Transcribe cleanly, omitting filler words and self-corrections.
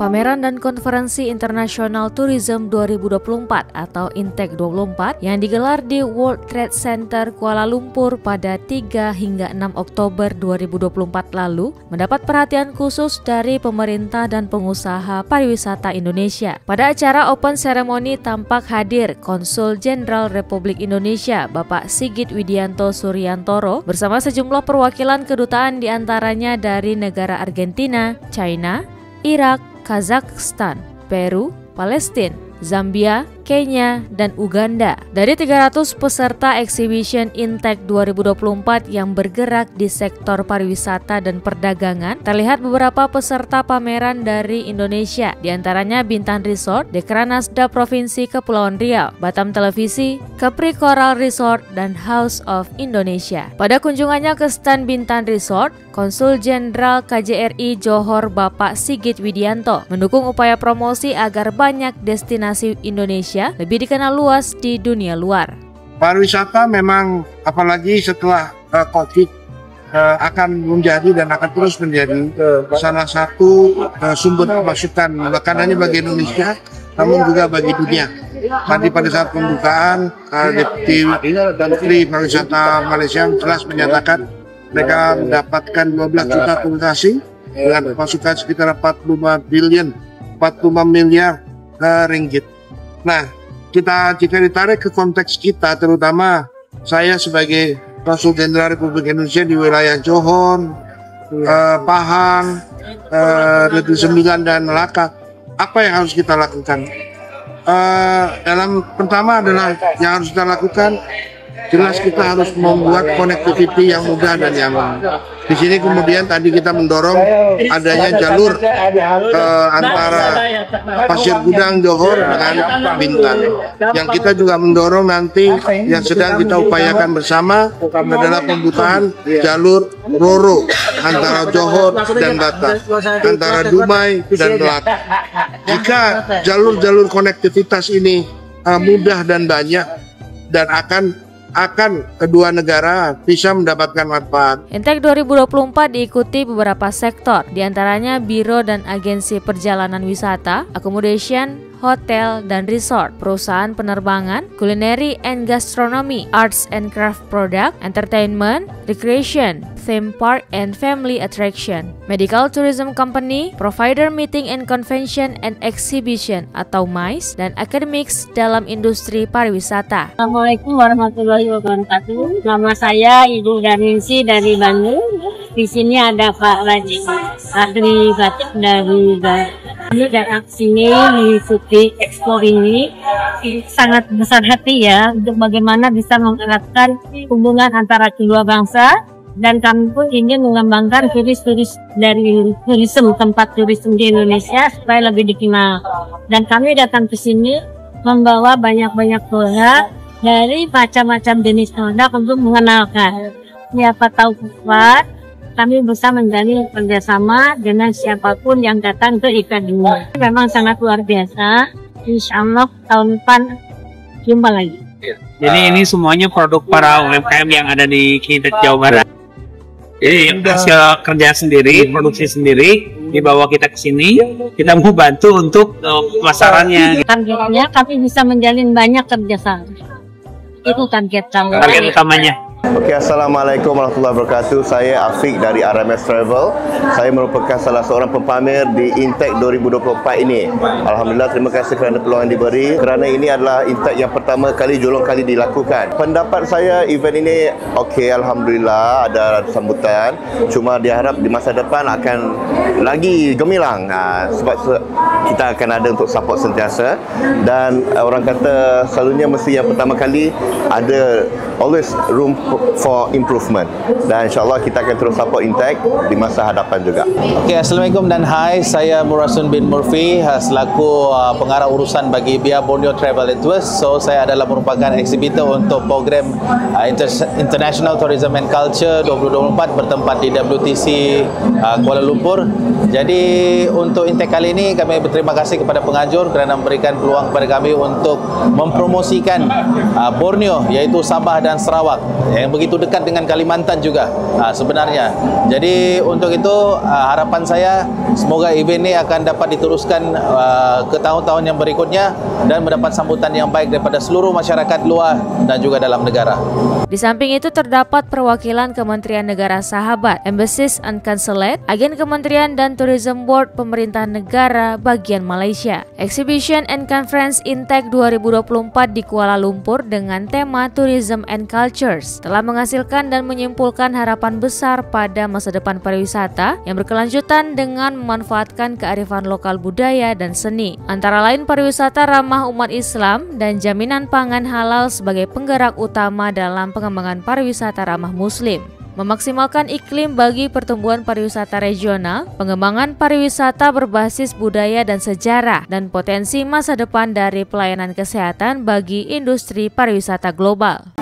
Pameran dan Konferensi International Tourism 2024 atau INTEC 24 yang digelar di World Trade Center Kuala Lumpur pada 3 hingga 6 Oktober 2024 lalu mendapat perhatian khusus dari pemerintah dan pengusaha pariwisata Indonesia. Pada acara Open Ceremony tampak hadir Konsul Jenderal Republik Indonesia Bapak Sigit Widianto Suryantoro bersama sejumlah perwakilan kedutaan diantaranya dari negara Argentina, China, Irak, Kazakhstan, Peru, Palestina, Zambia, Kenya, dan Uganda. Dari 300 peserta Exhibition INTEC 2024 yang bergerak di sektor pariwisata dan perdagangan, terlihat beberapa peserta pameran dari Indonesia, diantaranya Bintan Resort, Dekranasda Provinsi Kepulauan Riau, Batam Televisi, Capri Coral Resort, dan House of Indonesia. Pada kunjungannya ke stand Bintan Resort, Konsul Jenderal KJRI Johor Bapak Sigit Widianto mendukung upaya promosi agar banyak destinasi Indonesia lebih dikenal luas di dunia luar. Pariwisata memang apalagi setelah COVID akan menjadi dan akan terus menjadi salah satu sumber pemasukan bukan hanya bagi Indonesia namun juga bagi dunia. Tadi pada saat pembukaan Deputi Menteri Pariwisata Malaysia jelas menyatakan mereka mendapatkan 12 juta turis asing dengan pemasukan sekitar 45 miliar ringgit. Nah, jika ditarik ke konteks kita, terutama saya sebagai Konsul Jenderal Republik Indonesia di wilayah Johor, Pahang, Negeri Sembilan dan Melaka, apa yang harus kita lakukan? Pertama adalah yang harus kita lakukan, jelas kita harus membuat connectivity yang mudah dan nyaman. Di sini kemudian tadi kita mendorong adanya jalur antara Pasir Gudang Johor dengan Bintan. Yang kita juga mendorong nanti yang sedang kita upayakan bersama adalah pembukaan jalur Roro antara Johor dan Batam, antara Dumai dan Melaka. Jika jalur-jalur konektivitas ini mudah dan banyak dan akan kedua negara bisa mendapatkan manfaat. INTEC 2024 diikuti beberapa sektor, diantaranya biro dan agensi perjalanan wisata, accommodation, hotel dan resort, perusahaan penerbangan, culinary and gastronomy, arts and craft product, entertainment, recreation, theme park and family attraction, medical tourism company, provider meeting and convention and exhibition atau MICE, dan academics dalam industri pariwisata. Assalamualaikum warahmatullahi wabarakatuh. Nama saya Ibu Darminsi dari Bandung. Di sini ada Pak Raji Adri Batik dari Kami datang ke sini mengikuti expo ini sangat besar hati ya untuk bagaimana bisa mengeratkan hubungan antara kedua bangsa, dan kami pun ingin mengembangkan turis-turis dari tempat turisme di Indonesia supaya lebih dikenal. Dan kami datang ke sini membawa banyak-banyak produk dari macam-macam jenis produk untuk mengenalkan. Siapa tahu kuat, kami bisa menjalin kerjasama dengan siapapun yang datang ke event ini. Memang sangat luar biasa. Insya Allah tahun depan jumpa lagi. Jadi ini semuanya produk para UMKM yang ada di INTEC Jawa Barat. Jadi hasil kerja sendiri, produksi sendiri, dibawa kita ke sini. Kita mau bantu untuk pemasarannya. Targetnya kami bisa menjalin banyak kerjasama. Itu target kami. Target utamanya. Oke, Assalamualaikum warahmatullahi wabarakatuh. Saya Afiq dari RMS Travel. Saya merupakan salah seorang pempamer di INTEC 2024 ini. Alhamdulillah, terima kasih kerana peluang yang diberi. Kerana ini adalah INTEC yang pertama kali julung kali dilakukan. Pendapat saya, event ini okey, Alhamdulillah ada sambutan. Cuma diharap di masa depan akan lagi gemilang. Sebab kita akan ada untuk support sentiasa. Dan orang kata selalunya mesti yang pertama kali ada always room for improvement, dan insyaAllah kita akan terus support INTEC di masa hadapan juga. Okay, Assalamualaikum dan hai, saya Murasun bin Murphy selaku pengarah urusan bagi BIA Borneo Travel and Tours. So saya adalah merupakan exhibitor untuk program International Tourism and Culture 2024 bertempat di WTC Kuala Lumpur. Jadi untuk Intek kali ini kami berterima kasih kepada penganjur kerana memberikan peluang kepada kami untuk mempromosikan Borneo, iaitu Sabah dan Sarawak yang begitu dekat dengan Kalimantan juga sebenarnya. Jadi untuk itu harapan saya semoga event ini akan dapat diteruskan ke tahun-tahun yang berikutnya dan mendapat sambutan yang baik daripada seluruh masyarakat luar dan juga dalam negara. Di samping itu terdapat perwakilan Kementerian Negara Sahabat, Embassies and Consulate, agen Kementerian dan Tourism Board Pemerintah Negara bagian Malaysia. Exhibition and Conference Intek 2024 di Kuala Lumpur dengan tema Tourism and Cultures telah menghasilkan dan menyimpulkan harapan besar pada masa depan pariwisata yang berkelanjutan dengan memanfaatkan kearifan lokal budaya dan seni. Antara lain pariwisata ramah umat Islam dan jaminan pangan halal sebagai penggerak utama dalam pengembangan pariwisata ramah Muslim. Memaksimalkan iklim bagi pertumbuhan pariwisata regional, pengembangan pariwisata berbasis budaya dan sejarah, dan potensi masa depan dari pelayanan kesehatan bagi industri pariwisata global.